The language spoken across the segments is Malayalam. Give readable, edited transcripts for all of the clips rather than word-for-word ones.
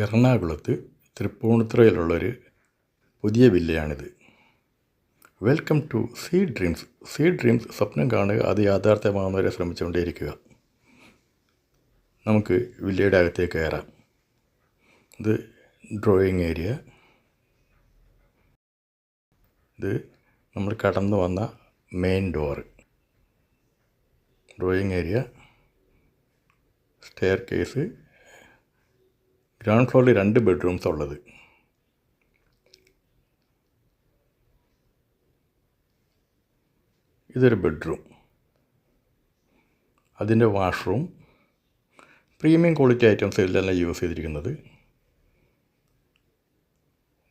എറണാകുളത്ത് തൃപ്പൂണിത്തുറയിലുള്ളൊരു പുതിയ വില്ലയാണിത്. Welcome to Sea Dreams. Sea Dreams സ്വപ്നം കാണുക, അത് യാഥാർത്ഥ്യമാകുന്നവരെ ശ്രമിച്ചുകൊണ്ടേയിരിക്കുക. നമുക്ക് വില്ലയുടെ അകത്തേക്ക് കയറാം. ഇത് ഡ്രോയിങ് ഏരിയ. ഇത് നമ്മൾ കടന്നു വന്ന main door. Drawing area, stair case. Ground ഫ്ലോറിൽ 2 ബെഡ്റൂംസ് ഉള്ളത്. ഇതൊരു ബെഡ്റൂം. അതിൻ്റെ വാഷ്റൂം. പ്രീമിയം ക്വാളിറ്റി ഐറ്റംസ് എല്ലാം യൂസ് ചെയ്തിരിക്കുന്നത്.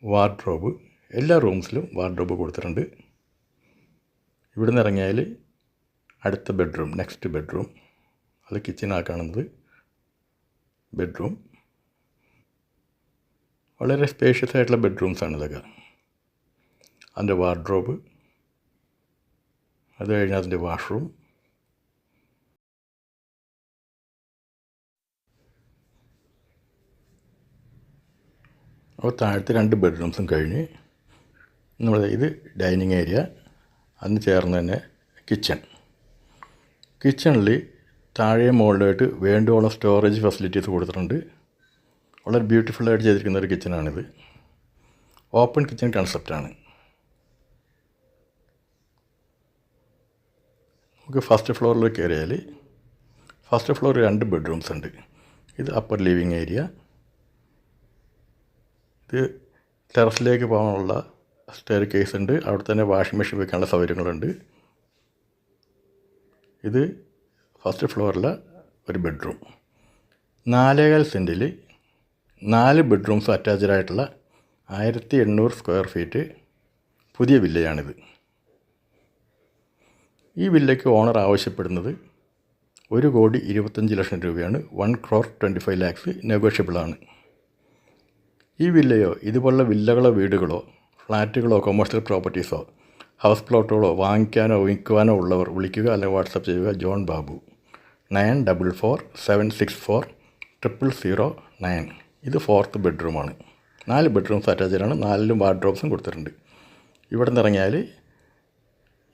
വാർഡ്രോബ്, എല്ലാ റൂംസിലും വാർഡ്രോബ് കൊടുത്തിട്ടുണ്ട്. ഇവിടുന്ന് ഇറങ്ങിയാൽ അടുത്ത ബെഡ്റൂം, നെക്സ്റ്റ് ബെഡ്റൂം. അത് കിച്ചണാണ് കാണുന്നത്. ബെഡ്റൂം വളരെ സ്പേഷ്യസ് ആയിട്ടുള്ള ബെഡ്റൂംസാണ് ഇതൊക്കെ. അതിൻ്റെ വാർഡ്രോബ്, അത് കഴിഞ്ഞാൽ അതിൻ്റെ വാഷ്റൂം. അപ്പോൾ താഴത്തെ 2 ബെഡ്റൂംസും കഴിഞ്ഞ് ഇത് ഡൈനിങ് ഏരിയ. അതിന് ചേർന്ന് തന്നെ കിച്ചണിൽ താഴെ മുകളിലായിട്ട് വേണ്ടുവോളം സ്റ്റോറേജ് ഫെസിലിറ്റീസ് കൊടുത്തിട്ടുണ്ട്. വളരെ ബ്യൂട്ടിഫുള്ളായിട്ട് ചെയ്തിരിക്കുന്ന ഒരു കിച്ചണാണിത്. Open kitchen കൺസെപ്റ്റാണ്. നമുക്ക് ഫസ്റ്റ് ഫ്ലോറിലേക്ക് കയറിയാൽ ഫസ്റ്റ് ഫ്ലോറിൽ 2 ബെഡ്റൂംസ് ഉണ്ട്. ഇത് അപ്പർ ലിവിങ് ഏരിയ. ഇത് ടെറസിലേക്ക് പോകാനുള്ള സ്റ്റെയർ കേസ് ഉണ്ട്. അവിടെ തന്നെ വാഷിംഗ് മെഷീൻ വെക്കാനുള്ള സൗകര്യങ്ങളുണ്ട്. ഇത് ഫസ്റ്റ് ഫ്ലോറിലെ ഒരു ബെഡ്റൂം. 4.25 സെൻറ്റിൽ 4 ബെഡ്റൂംസ് അറ്റാച്ച്ഡായിട്ടുള്ള 1800 സ്ക്വയർ ഫീറ്റ് പുതിയ വില്ലയാണിത്. ഈ വില്ലയ്ക്ക് ഓണർ ആവശ്യപ്പെടുന്നത് 1,25,00,000 രൂപയാണ്. 1,25 lakhs നെഗോഷ്യബിളാണ്. ഈ വില്ലയോ ഇതുപോലുള്ള വില്ലകളോ വീടുകളോ ഫ്ലാറ്റുകളോ കൊമേഴ്ഷ്യൽ പ്രോപ്പർട്ടീസോ ഹൗസ് പ്ലോട്ടുകളോ വാങ്ങിക്കാനോ വിൽക്കുവാനോ ഉള്ളവർ വിളിക്കുക, അല്ലെങ്കിൽ വാട്സപ്പ് ചെയ്യുക. ജോൺ ബാബു 9447640009. ഇത് 4th ബെഡ്റൂമാണ്. 4 ബെഡ്റൂംസ് അറ്റാച്ച്ഡാണ്. 4ലും വാർഡ്രോബ്സും കൊടുത്തിട്ടുണ്ട്. ഇവിടെ നിന്ന് ഇറങ്ങിയാൽ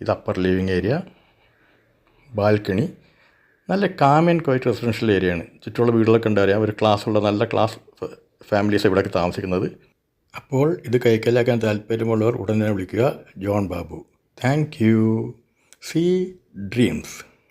ഇത് അപ്പർ ലിവിങ് ഏരിയ, ബാൽക്കണി. നല്ല കാം ആൻഡ് ക്വയറ്റ് റെസിഡൻഷ്യൽ ഏരിയയാണ്. ചുറ്റുമുള്ള വീടുകളൊക്കെ ഉണ്ടറിയാം. ഒരു ക്ലാസ്സുള്ള നല്ല ക്ലാസ് ഫാമിലീസ് ഇവിടെയൊക്കെ താമസിക്കുന്നത്. അപ്പോൾ ഇത് കൈക്കലാക്കാൻ താല്പര്യമുള്ളവർ ഉടനെ വിളിക്കുക. John Babu. Thank you. See dreams.